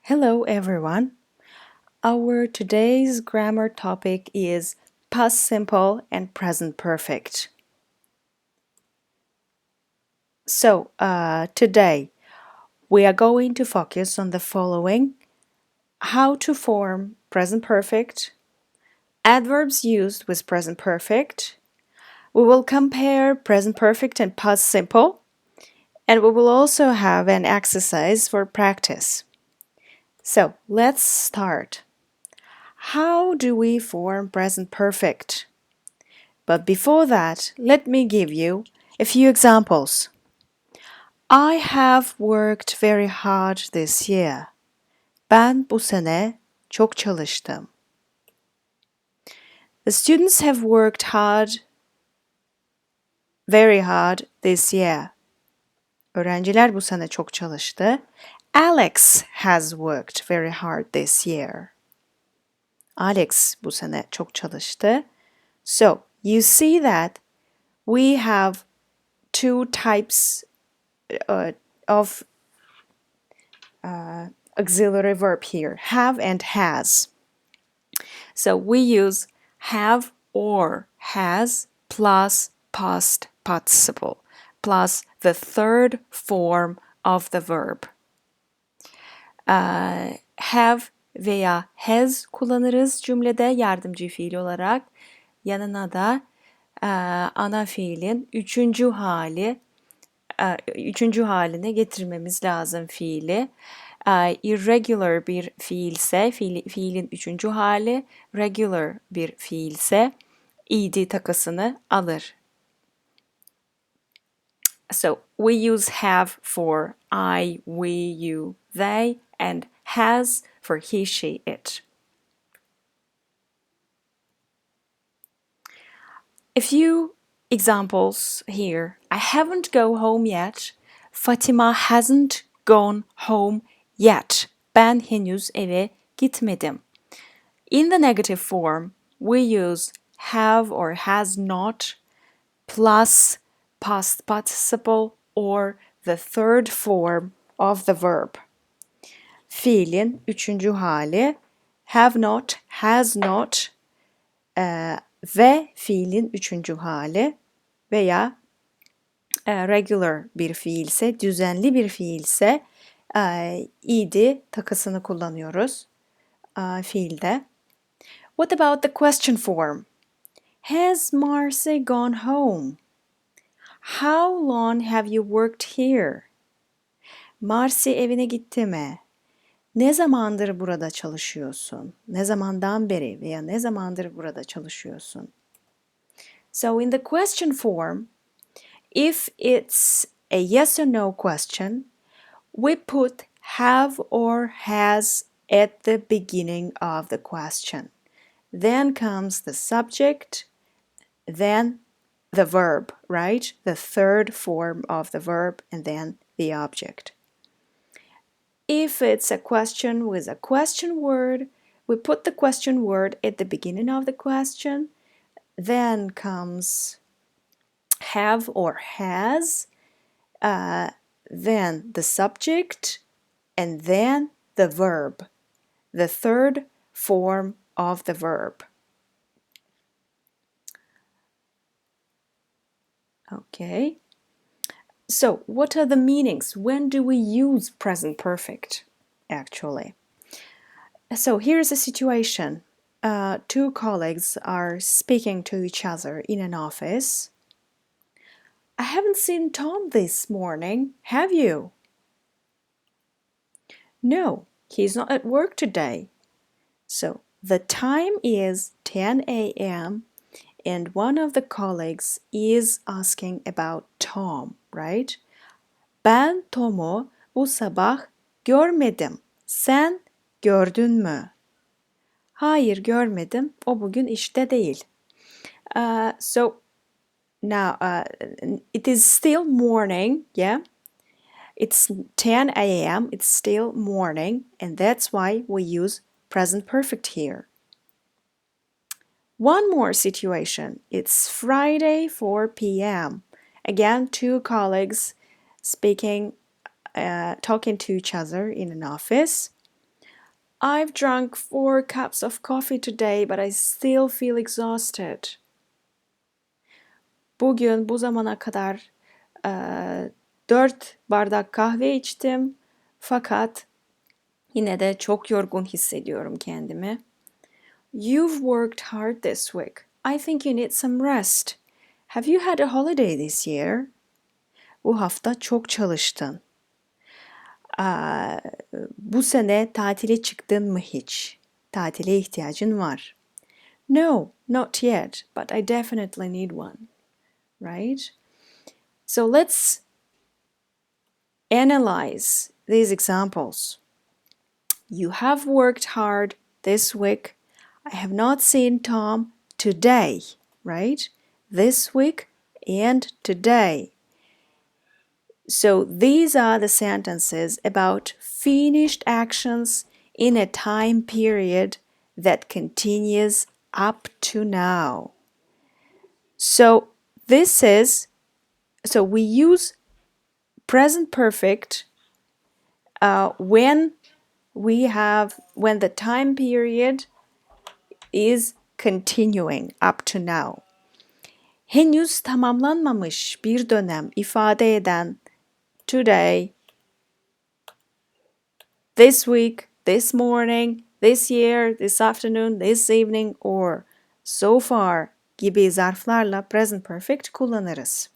Hello everyone. Our today's grammar topic is past simple and present perfect. Today we are going to focus on the following: how to form present perfect, adverbs used with present perfect. We will compare present perfect and past simple, and we will also have an exercise for practice. So let's start. How do we form present perfect? But before that, let me give you a few examples. I have worked very hard this year. Ben bu sene çok çalıştım. The students have worked very hard this year. Öğrenciler bu sene çok çalıştı. Alex has worked very hard this year. Alex bu sene çok çalıştı. So, you see that we have two types of auxiliary verb here, have and has. So we use have or has plus past participle plus the third form of the verb. Have veya has kullanırız cümlede yardımcı fiil olarak. Yanına da ana fiilin üçüncü haline getirmemiz lazım fiili. Irregular bir fiilse, fiilin üçüncü hali, regular bir fiilse ed takısını alır. So we use have for I, we, you, they, and has for he, she, it. A few examples here. I haven't go home yet. Fatima hasn't gone home yet. Ben henüz eve gitmedim. In the negative form, we use have or has not plus past participle or the third form of the verb. Fiilin üçüncü hali have not, has not ve fiilin üçüncü hali veya regular bir fiilse, düzenli bir fiilse ed takısını kullanıyoruz fiilde. What about the question form? Has Marcy gone home? How long have you worked here? Marcy evine gitti mi? Ne zamandır burada çalışıyorsun? Ne zamandan beri veya ne zamandır burada çalışıyorsun? So in the question form, if it's a yes or no question, we put have or has at the beginning of the question. Then comes the subject, then the verb, right? The third form of the verb, and then the object. If it's a question with a question word, we put the question word at the beginning of the question. Then comes have or has, then the subject, and then the verb, the third form of the verb. Okay. So, what are the meanings? When do we use present perfect, actually? So, here's a situation. Two colleagues are speaking to each other in an office. I haven't seen Tom this morning, have you? No, he's not at work today. So, the time is 10 a.m. and one of the colleagues is asking about Tom, right? Ben Tom'u bu sabah görmedim. Sen gördün mü? Hayır görmedim. O bugün işte değil. So now it is still morning, yeah? It's 10 a.m. It's still morning, and that's why we use present perfect here. One more situation. It's Friday 4 p.m. Again, two colleagues talking to each other in an office. I've drunk 4 cups of coffee today, but I still feel exhausted. Bugün bu zamana kadar 4 bardak kahve içtim. Fakat yine de çok yorgun hissediyorum kendimi. You've worked hard this week. I think you need some rest. Have you had a holiday this year? Bu hafta çok çalıştın. Bu sene tatile çıktın mı hiç? Tatile ihtiyacın var. No, not yet, but I definitely need one. Right? So let's analyze these examples. You have worked hard this week. I have not seen Tom today, right? This week and today. So these are the sentences about finished actions in a time period that continues up to now. So we use present perfect when the time period is continuing up to now. Henüz tamamlanmamış bir dönem ifade eden today, this week, this morning, this year, this afternoon, this evening or so far gibi zarflarla present perfect kullanırız.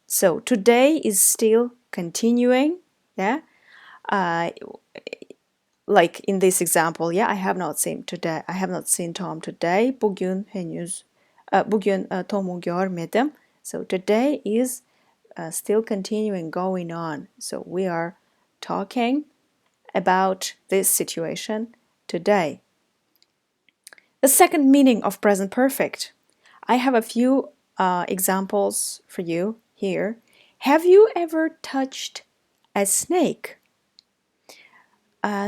So today is still continuing, yeah. Like in this example, yeah, I have not seen Tom today. Bugün Tom'u görmedim. So today is still continuing, going on. So we are talking about this situation today. The second meaning of present perfect. I have a few examples for you here. Have you ever touched a snake?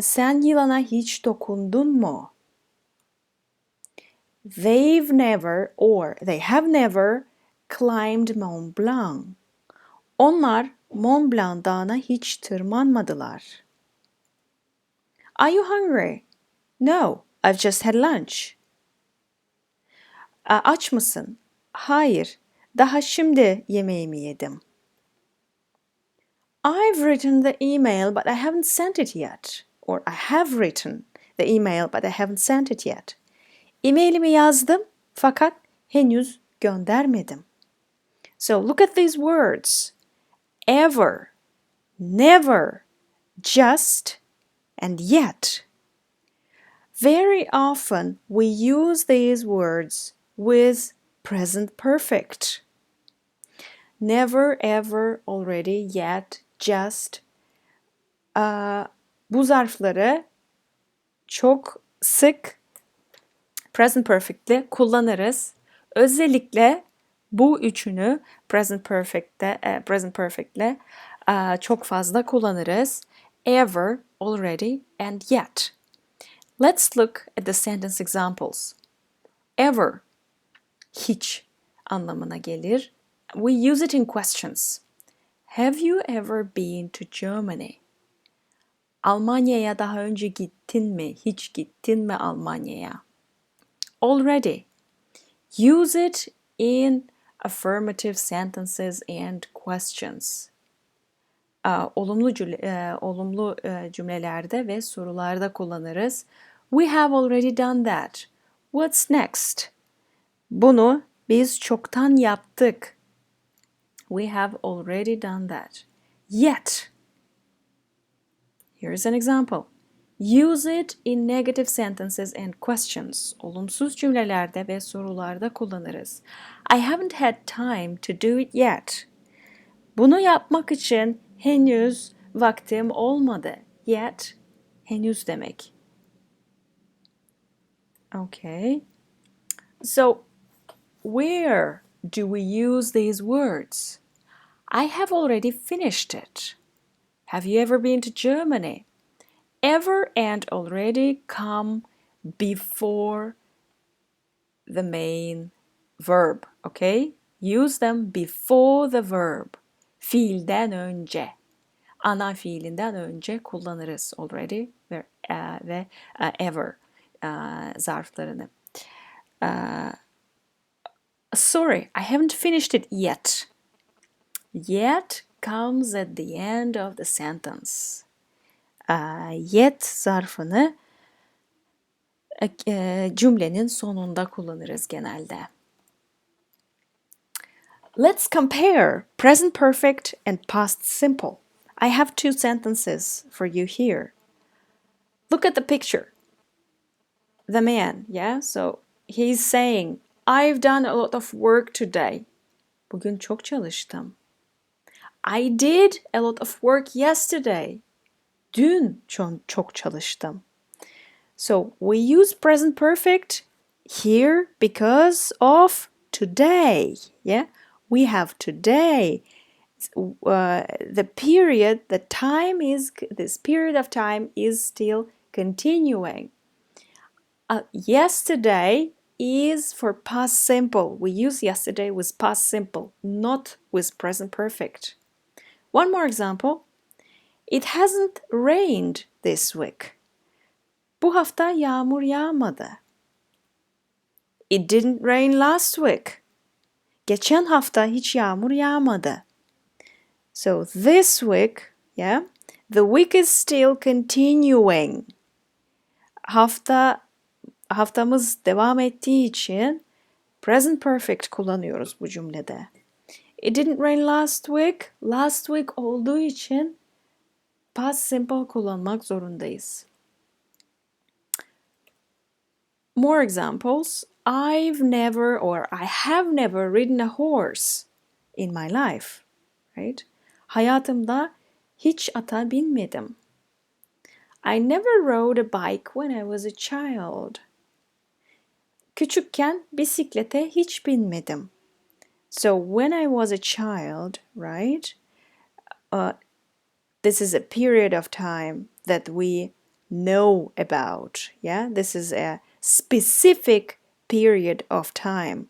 Sen yılana hiç dokundun mu? They have never climbed Mont Blanc. Onlar Mont Blanc dağına hiç tırmanmadılar. Are you hungry? No, I've just had lunch. Aç mısın? Hayır, daha şimdi yemeğimi yedim. I've written the email but I haven't sent it yet. Or I have written the email but I haven't sent it yet. E-mailimi yazdım fakat henüz göndermedim. So look at these words. Ever, never, just, and yet. Very often we use these words with present perfect. Never, ever, already, yet, just. Bu zarfları çok sık present perfect'le kullanırız. Özellikle bu üçünü present perfect'le çok fazla kullanırız. Ever, already, and yet. Let's look at the sentence examples. Ever, hiç anlamına gelir. We use it in questions. Have you ever been to Germany? Almanya'ya daha önce gittin mi? Hiç gittin mi Almanya'ya? Already. Use it in affirmative sentences and questions. Olumlu cümlelerde ve sorularda kullanırız. We have already done that. What's next? Bunu biz çoktan yaptık. We have already done that. Yet. Here's an example. Use it in negative sentences and questions. Olumsuz cümlelerde ve sorularda kullanırız. I haven't had time to do it yet. Bunu yapmak için henüz vaktim olmadı. Yet, henüz demek. Okay. So, where do we use these words? I have already finished it. Have you ever been to Germany? Ever and already come before the main verb, okay? Use them before the verb. Fiilden önce. Ana fiilinden önce kullanırız already ve ve ever zarflarını. Sorry, I haven't finished it yet. Yet comes at the end of the sentence. Yet zarfını cümlenin sonunda kullanırız genelde. Let's compare present perfect and past simple. I have two sentences for you here. Look at the picture. The man, yeah? So he's saying, I've done a lot of work today. Bugün çok çalıştım. I did a lot of work yesterday. Dün çok çalıştım. So we use present perfect here because of today. Yeah, we have today. The period, this period of time is still continuing. Yesterday is for past simple. We use yesterday with past simple, not with present perfect. One more example. It hasn't rained this week. Bu hafta yağmur yağmadı. It didn't rain last week. Geçen hafta hiç yağmur yağmadı. So this week, yeah, the week is still continuing. Haftamız devam ettiği için present perfect kullanıyoruz bu cümlede. It didn't rain last week. Last week olduğu için past simple kullanmak zorundayız. More examples. I have never ridden a horse in my life. Right? Hayatımda hiç ata binmedim. I never rode a bike when I was a child. Küçükken bisiklete hiç binmedim. So when I was a child, right? This is a period of time that we know about. Yeah, this is a specific period of time.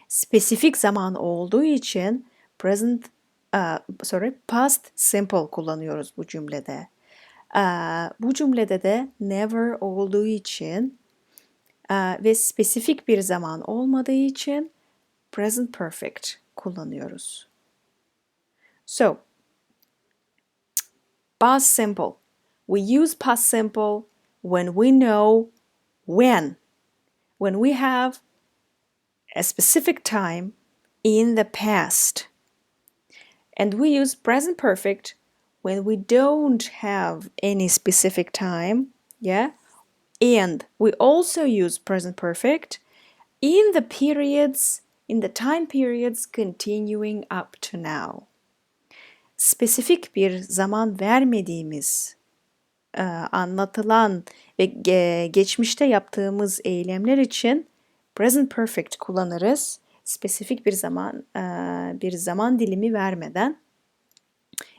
Spesifik zaman olduğu için past simple kullanıyoruz bu cümlede. Bu cümlede de never olduğu için ve spesifik bir zaman olmadığı için present perfect kullanıyoruz. So, past simple. We use past simple when we know when we have a specific time in the past. And we use present perfect when we don't have any specific time, yeah? And we also use present perfect in the time periods continuing up to now. Spesifik bir zaman vermediğimiz, anlatılan ve geçmişte yaptığımız eylemler için present perfect kullanırız. Spesifik bir zaman dilimi vermeden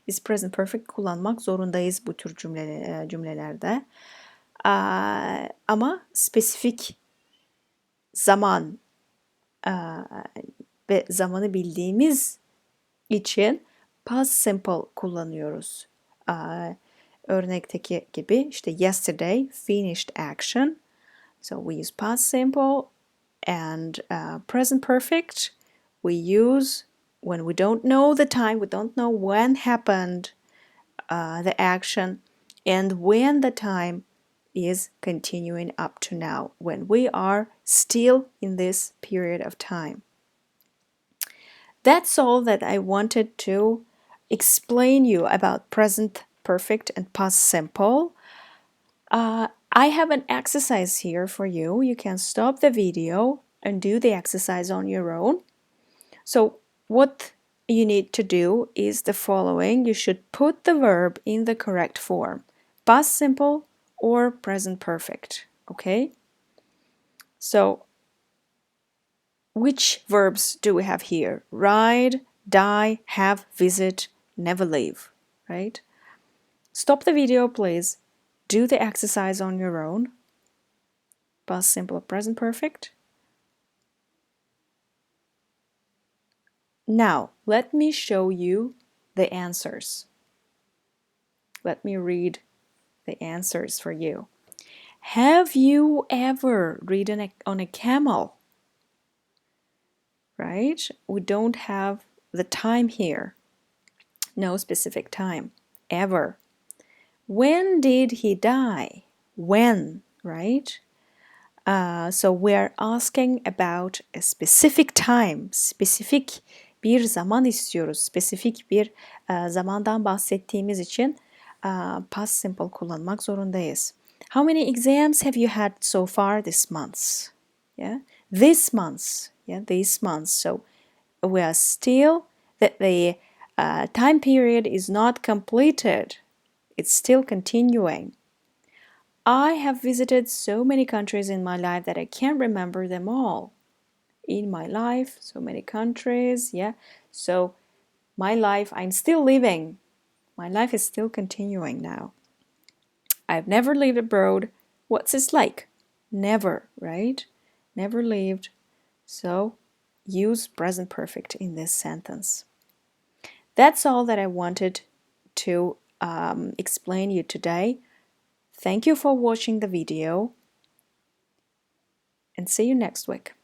biz present perfect kullanmak zorundayız bu tür cümlelerde. Ama spesifik zaman ve zamanı bildiğimiz için past simple kullanıyoruz. Örnekteki gibi işte yesterday finished action. So we use past simple and present perfect. We use when we don't know the time, we don't know when happened the action, and when the time is continuing up to now, when we are still in this period of time. That's all that I wanted to explain you about present perfect and past simple. I have an exercise here for you. You can stop the video and do the exercise on your own. So what you need to do is the following. You should put the verb in the correct form. Past simple or present perfect. Okay? So which verbs do we have here? Ride, die, have, visit, never leave. Right? Stop the video, please. Do the exercise on your own. Past simple or present perfect. Now, let me show you the answers. Let me read the answers for you. Have you ever ridden on a camel? Right? We don't have the time here. No specific time. Ever. When did he die? When, right? So we're asking about a specific time. Spesifik bir zaman istiyoruz. Spesifik bir zamandan bahsettiğimiz için past simple kullanmak zorundayız. How many exams have you had so far this month? Yeah, this month. Yeah, this month. So we are still that the time period is not completed. It's still continuing. I have visited so many countries in my life that I can't remember them all. In my life, so many countries, yeah. So my life, I'm still living. My life is still continuing now. I've never lived abroad. What's it like? Never, right? Never lived. So use present perfect in this sentence. That's all that I wanted to explain you today. Thank you for watching the video and see you next week.